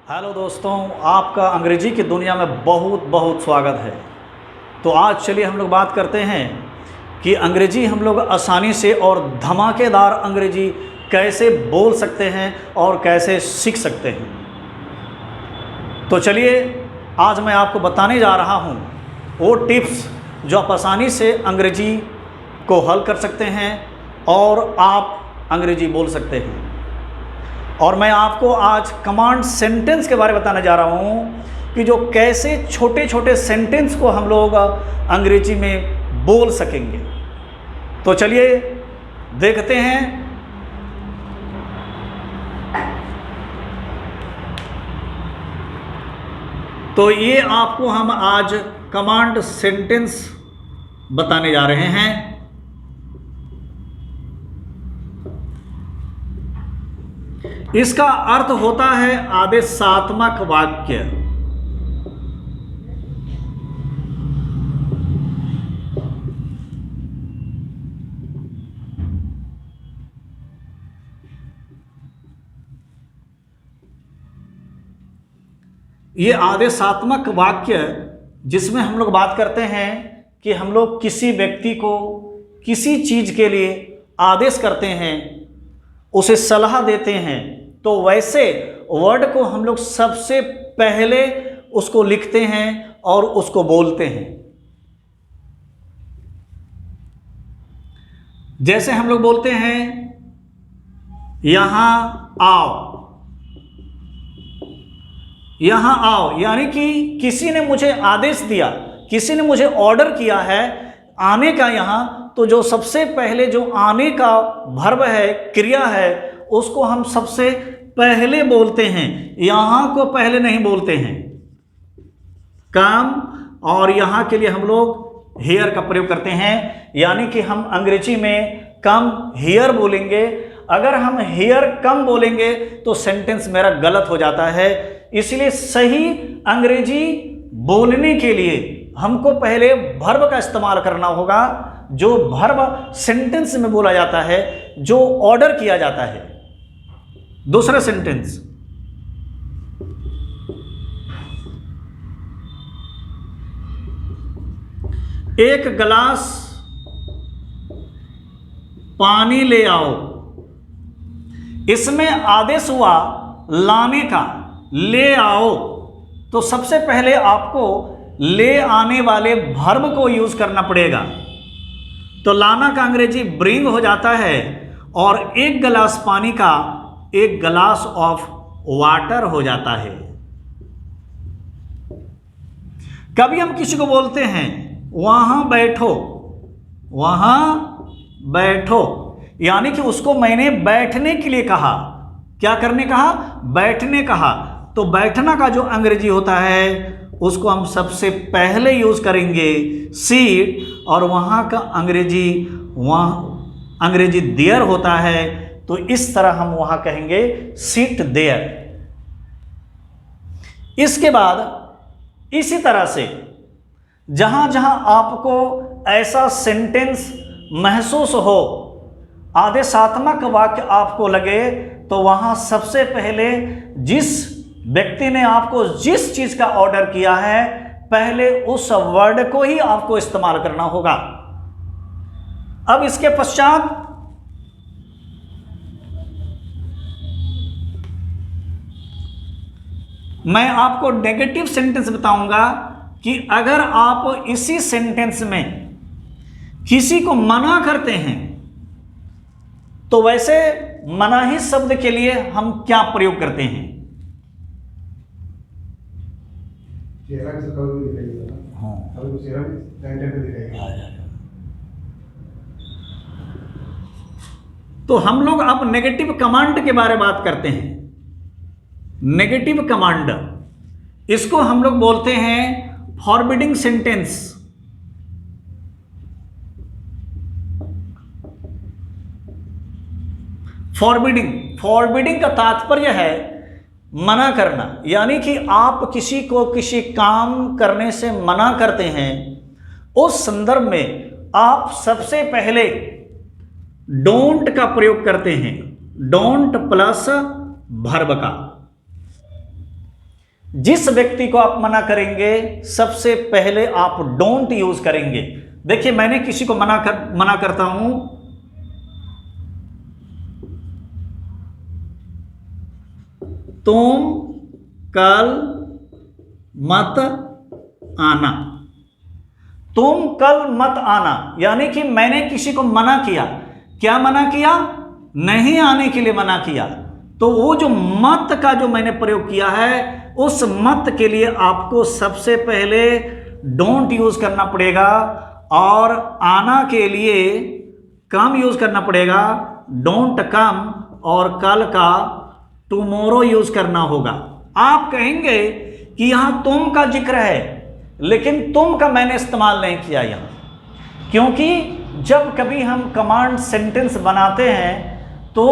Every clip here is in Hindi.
हेलो दोस्तों, आपका अंग्रेजी की दुनिया में बहुत बहुत स्वागत है। तो आज चलिए हम लोग बात करते हैं कि अंग्रेजी हम लोग आसानी से और धमाकेदार अंग्रेजी कैसे बोल सकते हैं और कैसे सीख सकते हैं। तो चलिए आज मैं आपको बताने जा रहा हूँ वो टिप्स जो आप आसानी से अंग्रेजी को हल कर सकते हैं और आप अंग्रेजी बोल सकते हैं। और मैं आपको आज कमांड सेंटेंस के बारे में बताने जा रहा हूँ कि जो कैसे छोटे छोटे सेंटेंस को हम लोग अंग्रेजी में बोल सकेंगे। तो चलिए देखते हैं। तो ये आपको हम आज कमांड सेंटेंस बताने जा रहे हैं। इसका अर्थ होता है आदेशात्मक वाक्य। ये आदेशात्मक वाक्य जिसमें हम लोग बात करते हैं कि हम लोग किसी व्यक्ति को किसी चीज के लिए आदेश करते हैं, उसे सलाह देते हैं, तो वैसे वर्ड को हम लोग सबसे पहले उसको लिखते हैं और उसको बोलते हैं। जैसे हम लोग बोलते हैं यहां आओ, यहां आओ, यानी कि किसी ने मुझे आदेश दिया, किसी ने मुझे ऑर्डर किया है आने का यहां, तो जो सबसे पहले जो आने का वर्ब है, क्रिया है, उसको हम सबसे पहले बोलते हैं। यहां को पहले नहीं बोलते हैं। कम और यहां के लिए हम लोग हियर का प्रयोग करते हैं, यानी कि हम अंग्रेजी में कम हियर बोलेंगे। अगर हम हियर कम बोलेंगे तो सेंटेंस मेरा गलत हो जाता है। इसलिए सही अंग्रेजी बोलने के लिए हमको पहले वर्ब का इस्तेमाल करना होगा, जो वर्ब सेंटेंस में बोला जाता है, जो ऑर्डर किया जाता है। दूसरा सेंटेंस, एक गिलास पानी ले आओ। इसमें आदेश हुआ लाने का, ले आओ, तो सबसे पहले आपको ले आने वाले वर्ब को यूज करना पड़ेगा। तो लाना का अंग्रेजी ब्रिंग हो जाता है और एक गिलास पानी का एक गिलास ऑफ वाटर हो जाता है। कभी हम किसी को बोलते हैं वहां बैठो, वहां बैठो, यानी कि उसको मैंने बैठने के लिए कहा। क्या करने कहा? बैठने कहा। तो बैठना का जो अंग्रेजी होता है उसको हम सबसे पहले यूज करेंगे सीट, और वहां का अंग्रेजी अंग्रेजी देयर होता है, तो इस तरह हम वहां कहेंगे सीट देयर। इसके बाद इसी तरह से जहां जहां आपको ऐसा सेंटेंस महसूस हो, आदेशात्मक वाक्य आपको लगे, तो वहां सबसे पहले जिस व्यक्ति ने आपको जिस चीज का ऑर्डर किया है, पहले उस वर्ड को ही आपको इस्तेमाल करना होगा। अब इसके पश्चात मैं आपको नेगेटिव सेंटेंस बताऊंगा कि अगर आप इसी सेंटेंस में किसी को मना करते हैं, तो वैसे मनाही शब्द के लिए हम क्या प्रयोग करते हैं? तो हम लोग अब नेगेटिव कमांड के बारे में बात करते हैं। नेगेटिव कमांड, इसको हम लोग बोलते हैं फॉरबिडिंग सेंटेंस। फॉरबिडिंग का तात्पर्य है मना करना, यानी कि आप किसी को किसी काम करने से मना करते हैं, उस संदर्भ में आप सबसे पहले डोंट का प्रयोग करते हैं, डोंट प्लस वर्ब का। जिस व्यक्ति को आप मना करेंगे सबसे पहले आप डोंट यूज करेंगे। देखिए, मैंने किसी को मना करता हूं, तुम कल मत आना। तुम कल मत आना, यानी कि मैंने किसी को मना किया। क्या मना किया? नहीं आने के लिए मना किया। तो वो जो मत का जो मैंने प्रयोग किया है, उस मत के लिए आपको सबसे पहले डोंट यूज करना पड़ेगा, और आना के लिए कम यूज करना पड़ेगा, डोंट कम, और कल का टुमारो यूज करना होगा। आप कहेंगे कि यहां तुम का जिक्र है, लेकिन तुम का मैंने इस्तेमाल नहीं किया यहां, क्योंकि जब कभी हम कमांड सेंटेंस बनाते हैं तो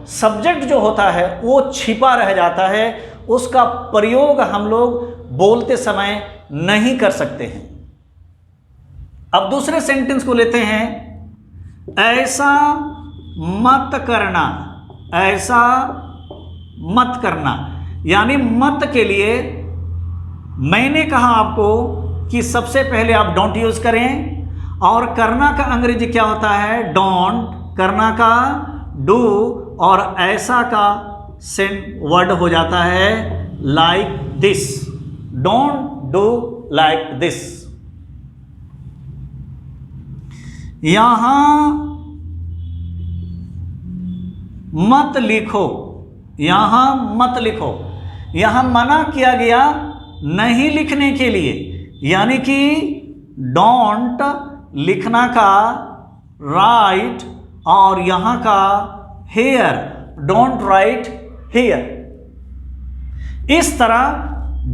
सब्जेक्ट जो होता है वो छिपा रह जाता है, उसका प्रयोग हम लोग बोलते समय नहीं कर सकते हैं। अब दूसरे सेंटेंस को लेते हैं, ऐसा मत करना। ऐसा मत करना, यानी मत के लिए मैंने कहा आपको कि सबसे पहले आप डोंट यूज करें, और करना का अंग्रेजी क्या होता है? डोंट। करना का डू, और ऐसा का वर्ड हो जाता है like this. Don't do like this. यहां मत लिखो। यहां मत लिखो, यहां मना किया गया नहीं लिखने के लिए, यानी कि डोंट लिखना का राइट, और यहां का हेयर, डोंट राइट हेयर। इस तरह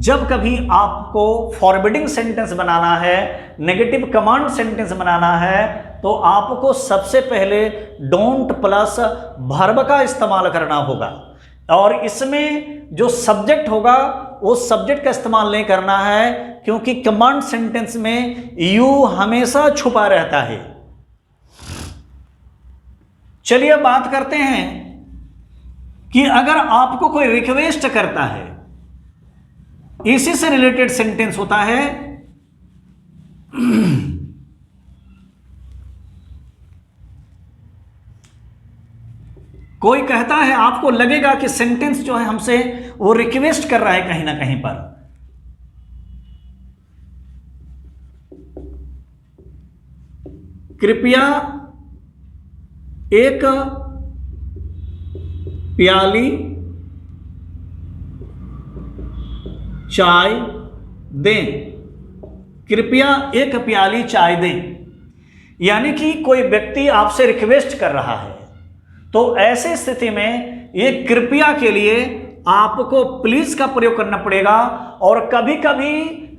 जब कभी आपको फॉरबिडिंग सेंटेंस बनाना है, नेगेटिव कमांड सेंटेंस बनाना है, तो आपको सबसे पहले डोंट प्लस वर्ब का इस्तेमाल करना होगा, और इसमें जो सब्जेक्ट होगा वो सब्जेक्ट का इस्तेमाल नहीं करना है, क्योंकि कमांड सेंटेंस में यू हमेशा छुपा रहता है। चलिए बात करते हैं कि अगर आपको कोई रिक्वेस्ट करता है, इसी से रिलेटेड सेंटेंस होता है, कोई कहता है, आपको लगेगा कि सेंटेंस जो है हमसे वो रिक्वेस्ट कर रहा है कहीं ना कहीं पर। कृपया एक प्याली चाय दें। कृपया एक प्याली चाय दें, यानी कि कोई व्यक्ति आपसे रिक्वेस्ट कर रहा है, तो ऐसे स्थिति में ये कृपया के लिए आपको प्लीज का प्रयोग करना पड़ेगा, और कभी कभी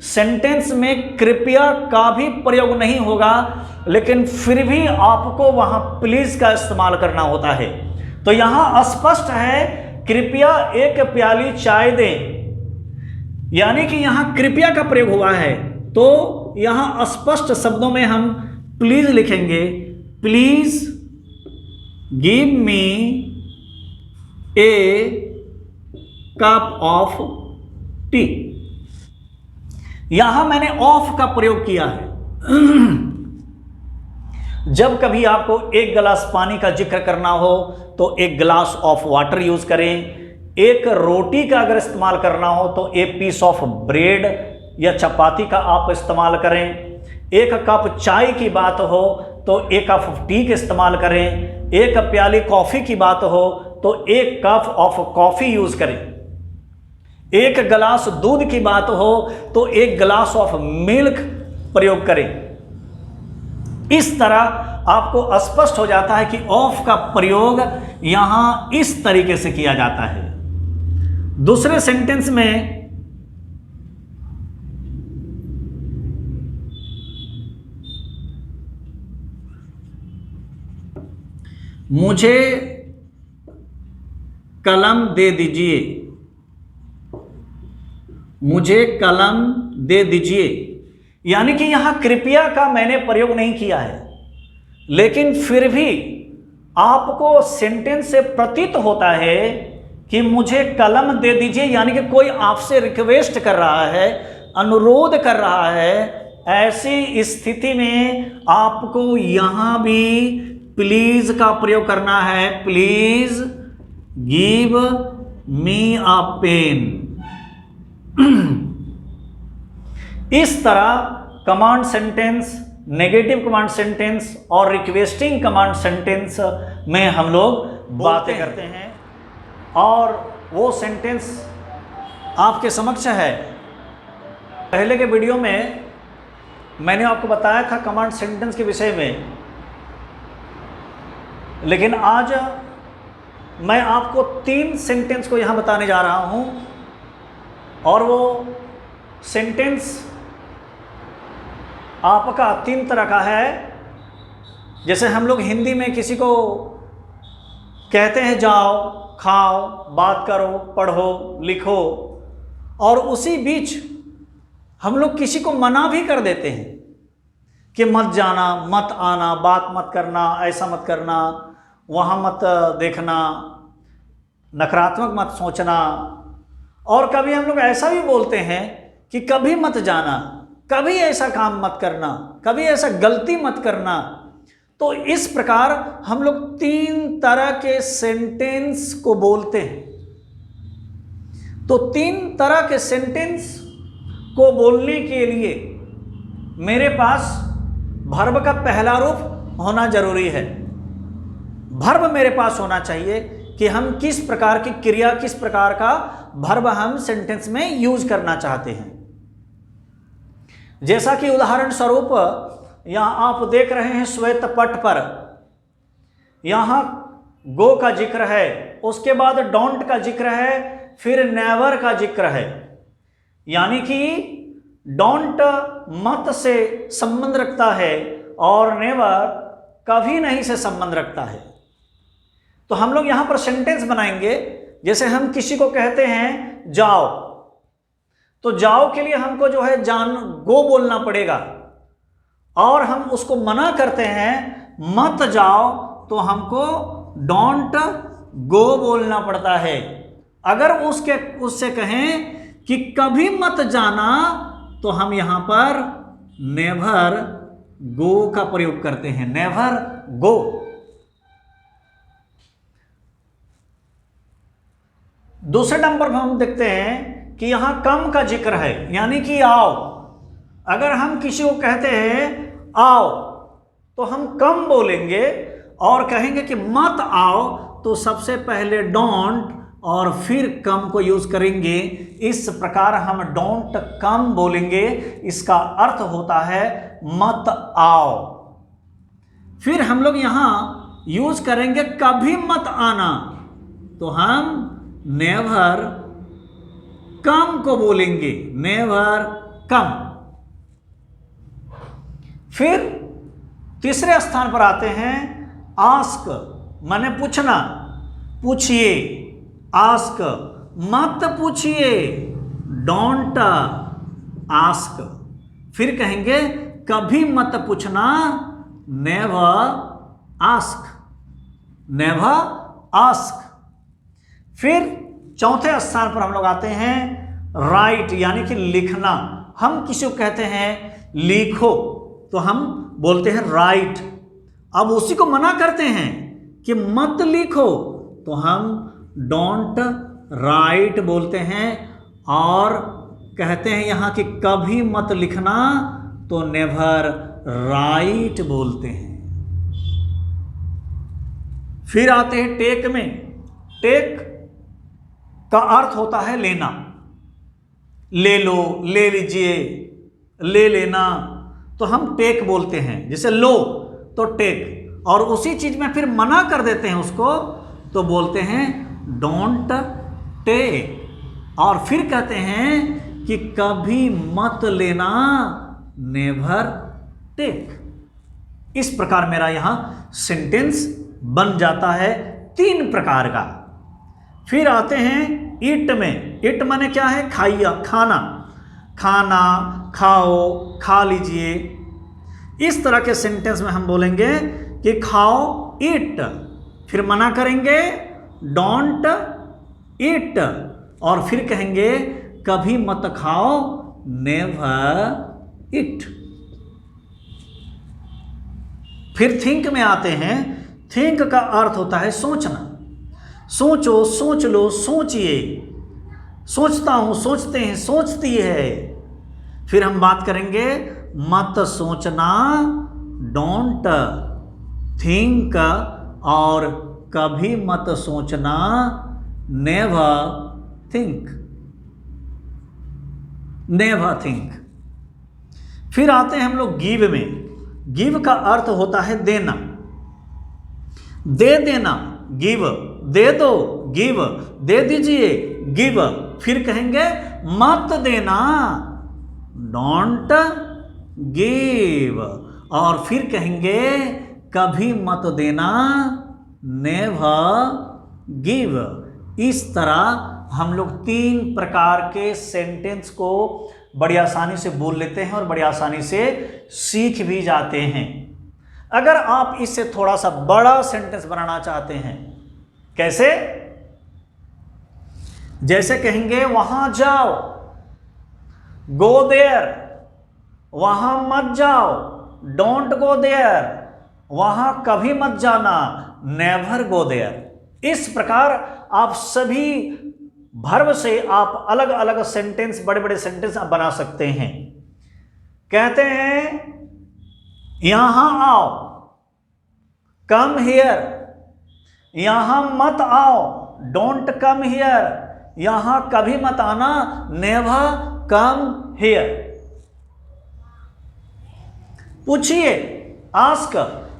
सेंटेंस में कृपया का भी प्रयोग नहीं होगा, लेकिन फिर भी आपको वहां प्लीज का इस्तेमाल करना होता है। तो यहां स्पष्ट है, कृपया एक प्याली चाय दें, यानी कि यहां कृपया का प्रयोग हुआ है, तो यहां स्पष्ट शब्दों में हम प्लीज लिखेंगे, please give me A cup of T. यहां मैंने ऑफ का प्रयोग किया है। जब कभी आपको एक गिलास पानी का जिक्र करना हो तो एक गिलास ऑफ वाटर यूज करें। एक रोटी का अगर इस्तेमाल करना हो तो एक पीस ऑफ ब्रेड या चपाती का आप इस्तेमाल करें। एक कप चाय की बात हो तो एक कप टी का इस्तेमाल करें। एक प्याली कॉफ़ी की बात हो तो एक कप ऑफ कॉफ़ी यूज़ करें। एक गिलास दूध की बात हो तो एक गिलास ऑफ मिल्क प्रयोग करें। इस तरह आपको स्पष्ट हो जाता है कि ऑफ का प्रयोग यहां इस तरीके से किया जाता है। दूसरे सेंटेंस में मुझे कलम दे दीजिए, मुझे कलम दे दीजिए, यानी कि यहां कृपया का मैंने प्रयोग नहीं किया है, लेकिन फिर भी आपको सेंटेंस से प्रतीत होता है कि मुझे कलम दे दीजिए, यानी कि कोई आपसे रिक्वेस्ट कर रहा है, अनुरोध कर रहा है, ऐसी स्थिति में आपको यहां भी प्लीज का प्रयोग करना है। Please give me a pen. इस तरह command sentence, negative command sentence और रिक्वेस्टिंग कमांड सेंटेंस में हम लोग बातें करते हैं, और वो सेंटेंस आपके समक्ष है। पहले के वीडियो में मैंने आपको बताया था कमांड सेंटेंस के विषय में, लेकिन आज मैं आपको 3 सेंटेंस को यहां बताने जा रहा हूं, और वो सेंटेंस आपका 3 तरह का है। जैसे हम लोग हिंदी में किसी को कहते हैं जाओ, खाओ, बात करो, पढ़ो, लिखो, और उसी बीच हम लोग किसी को मना भी कर देते हैं कि मत जाना, मत आना, बात मत करना, ऐसा मत करना, वहाँ मत देखना, नकारात्मक मत सोचना। और कभी हम लोग ऐसा भी बोलते हैं कि कभी मत जाना, कभी ऐसा काम मत करना, कभी ऐसा गलती मत करना। तो इस प्रकार हम लोग 3 तरह के सेंटेंस को बोलते हैं। तो 3 तरह के सेंटेंस को बोलने के लिए मेरे पास वर्ब का पहला रूप होना जरूरी है। वर्ब मेरे पास होना चाहिए कि हम किस प्रकार की क्रिया, किस प्रकार का वर्ब हम सेंटेंस में यूज करना चाहते हैं। जैसा कि उदाहरण स्वरूप यहां आप देख रहे हैं श्वेत पट पर, यहां गो का जिक्र है, उसके बाद डोंट का जिक्र है, फिर नेवर का जिक्र है। यानी कि डोंट मत से संबंध रखता है और नेवर कभी नहीं से संबंध रखता है। तो हम लोग यहां पर सेंटेंस बनाएंगे। जैसे हम किसी को कहते हैं जाओ, तो जाओ के लिए हमको जो है गो बोलना पड़ेगा, और हम उसको मना करते हैं मत जाओ, तो हमको डोंट गो बोलना पड़ता है। अगर उससे कहें कि कभी मत जाना, तो हम यहां पर नेवर गो का प्रयोग करते हैं, नेवर गो। दूसरे नंबर पर हम देखते हैं कि यहां कम का जिक्र है, यानी कि आओ। अगर हम किसी को कहते हैं आओ, तो हम कम बोलेंगे, और कहेंगे कि मत आओ, तो सबसे पहले डोंट और फिर कम को यूज करेंगे। इस प्रकार हम डोंट कम बोलेंगे, इसका अर्थ होता है मत आओ। फिर हम लोग यहां यूज करेंगे कभी मत आना, तो हम नेवर कम को बोलेंगे, नेवर कम। फिर तीसरे स्थान पर आते हैं आस्क, माने पूछना, पूछिए, आस्क, मत पूछिए, डोंट आस्क। फिर कहेंगे कभी मत पूछना, नेवर आस्क, नेवर आस्क। फिर चौथे स्थान पर हम लोग आते हैं राइट, यानी कि लिखना। हम किसी को कहते हैं लिखो, तो हम बोलते हैं राइट। अब उसी को मना करते हैं कि मत लिखो, तो हम डोंट राइट बोलते हैं, और कहते हैं यहां कि कभी मत लिखना, तो नेवर राइट बोलते हैं। फिर आते हैं टेक में। टेक का अर्थ होता है लेना, ले लो, ले लीजिए, ले लेना, तो हम टेक बोलते हैं। जैसे लो तो टेक, और उसी चीज में फिर मना कर देते हैं उसको, तो बोलते हैं डोंट टेक। और फिर कहते हैं कि कभी मत लेना, नेवर टेक। इस प्रकार मेरा यहां सेंटेंस बन जाता है 3 प्रकार का। फिर आते हैं ईट में। ईट माने क्या है? खाइया, खाना, खाना, खाओ, खा लीजिए। इस तरह के सेंटेंस में हम बोलेंगे कि खाओ, ईट। फिर मना करेंगे डोंट इट, और फिर कहेंगे कभी मत खाओ, नेवर इट। फिर थिंक में आते हैं। थिंक का अर्थ होता है सोचना। सोचो, सोच लो, सोचिए, सोचता हूं, सोचते हैं, सोचती है। फिर हम बात करेंगे मत सोचना, डोंट थिंक, और कभी मत सोचना, नेवर थिंक, नेवर थिंक। फिर आते हैं हम लोग गिव में। गिव का अर्थ होता है देना, दे देना, गिव, दे दो, गिव, दे दीजिए, गिव। फिर कहेंगे मत देना, डोंट गिव, और फिर कहेंगे कभी मत देना, नेवर गिव। इस तरह हम लोग 3 प्रकार के सेंटेंस को बड़ी आसानी से बोल लेते हैं और बड़ी आसानी से सीख भी जाते हैं। अगर आप इससे थोड़ा सा बड़ा सेंटेंस बनाना चाहते हैं, कैसे? जैसे कहेंगे वहां जाओ, गो देयर, वहां मत जाओ, डोंट गो देयर, वहां कभी मत जाना, नेवर गो देयर। इस प्रकार आप सभी वर्ब से आप अलग अलग सेंटेंस, बड़े बड़े सेंटेंस आप बना सकते हैं। कहते हैं यहां आओ, कम हियर, यहां मत आओ, डोंट कम हियर, यहां कभी मत आना, नेवर कम हियर। पूछिए, आस्क,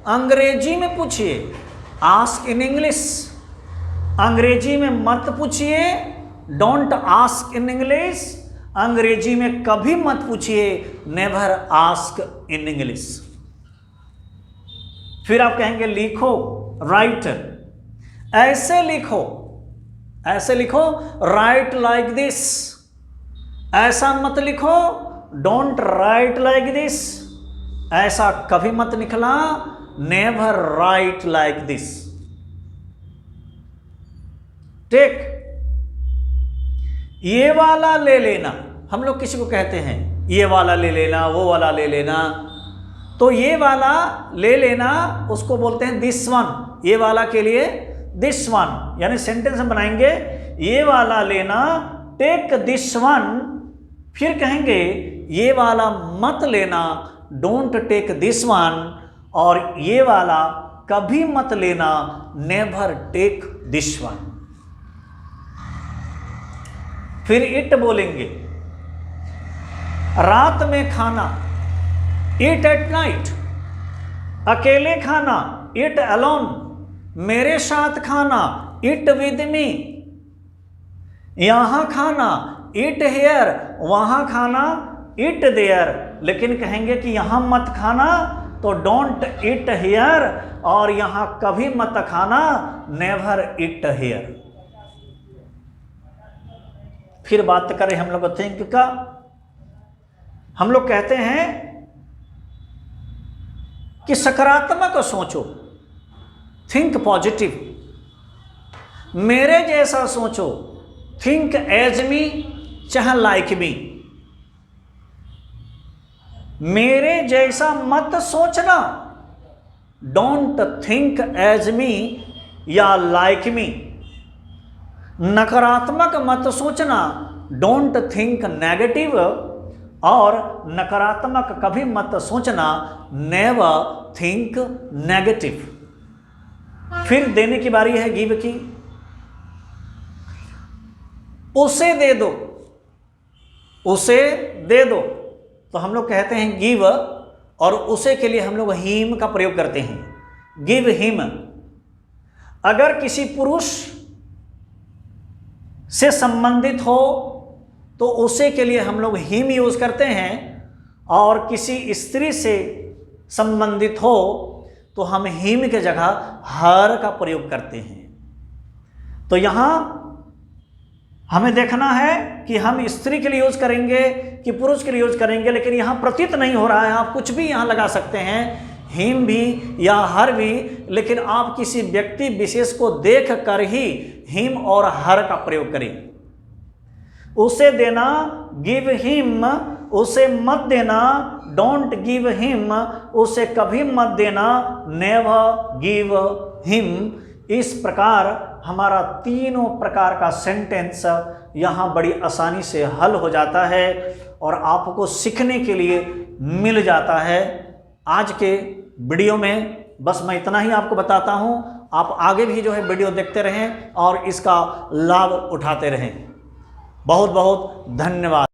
अंग्रेजी में पूछिए, आस्क इन इंग्लिश। अंग्रेजी में मत पूछिए, डोंट आस्क इन इंग्लिश। अंग्रेजी में कभी मत पूछिए, नेवर आस्क इन इंग्लिश। फिर आप कहेंगे लिखो, राइट, ऐसे लिखो, ऐसे लिखो, राइट लाइक दिस। ऐसा मत लिखो, डोंट राइट लाइक दिस। ऐसा कभी मत लिखना, नेवर राइट लाइक दिस। ठीक, ये वाला ले लेना, हम लोग किसी को कहते हैं ये वाला ले लेना, वो वाला ले लेना, तो ये वाला ले लेना उसको बोलते हैं दिस वन। ये वाला के लिए दिस वन, यानी सेंटेंस हम बनाएंगे ये वाला लेना, टेक दिस वन। फिर कहेंगे ये वाला मत लेना, डोंट टेक दिस वन, और ये वाला कभी मत लेना, नेवर टेक दिस वन। फिर इट बोलेंगे, रात में खाना, ईट एट नाइट। अकेले खाना, ईट अलोन। मेरे साथ खाना, ईट विद मी। यहां खाना, ईट हेयर, वहां खाना, ईट देयर। लेकिन कहेंगे कि यहां मत खाना तो डोंट ईट हेयर, और यहां कभी मत खाना, नेवर ईट हेयर। फिर बात करें हम लोग थिंक का। हम लोग कहते हैं कि सकारात्मक सोचो, थिंक पॉजिटिव। मेरे जैसा सोचो, थिंक एज मी, चाहे लाइक मी। मेरे जैसा मत सोचना, डोंट थिंक एज मी या लाइक मी। नकारात्मक मत सोचना, डोंट थिंक नेगेटिव, और नकारात्मक कभी मत सोचना, नेवर थिंक नेगेटिव। फिर देने की बारी है गिव की। उसे दे दो, उसे दे दो, तो हम लोग कहते हैं गिव, और उसे के लिए हम लोग हिम का प्रयोग करते हैं, गिव हिम। अगर किसी पुरुष से संबंधित हो तो उसे के लिए हम लोग हिम यूज करते हैं, और किसी स्त्री से संबंधित हो तो हम हिम के जगह हर का प्रयोग करते हैं। तो यहां हमें देखना है कि हम स्त्री के लिए यूज करेंगे कि पुरुष के लिए यूज करेंगे, लेकिन यहां प्रतीत नहीं हो रहा है। आप कुछ भी यहां लगा सकते हैं हिम भी या हर भी, लेकिन आप किसी व्यक्ति विशेष को देख कर ही हिम और हर का प्रयोग करें। उसे देना गिव हिम, उसे मत देना डोंट गिव हिम, उसे कभी मत देना नेवर गिव हिम। इस प्रकार हमारा तीनों प्रकार का सेंटेंस यहाँ बड़ी आसानी से हल हो जाता है और आपको सीखने के लिए मिल जाता है। आज के वीडियो में बस मैं इतना ही आपको बताता हूँ। आप आगे भी जो है वीडियो देखते रहें और इसका लाभ उठाते रहें। बहुत बहुत धन्यवाद।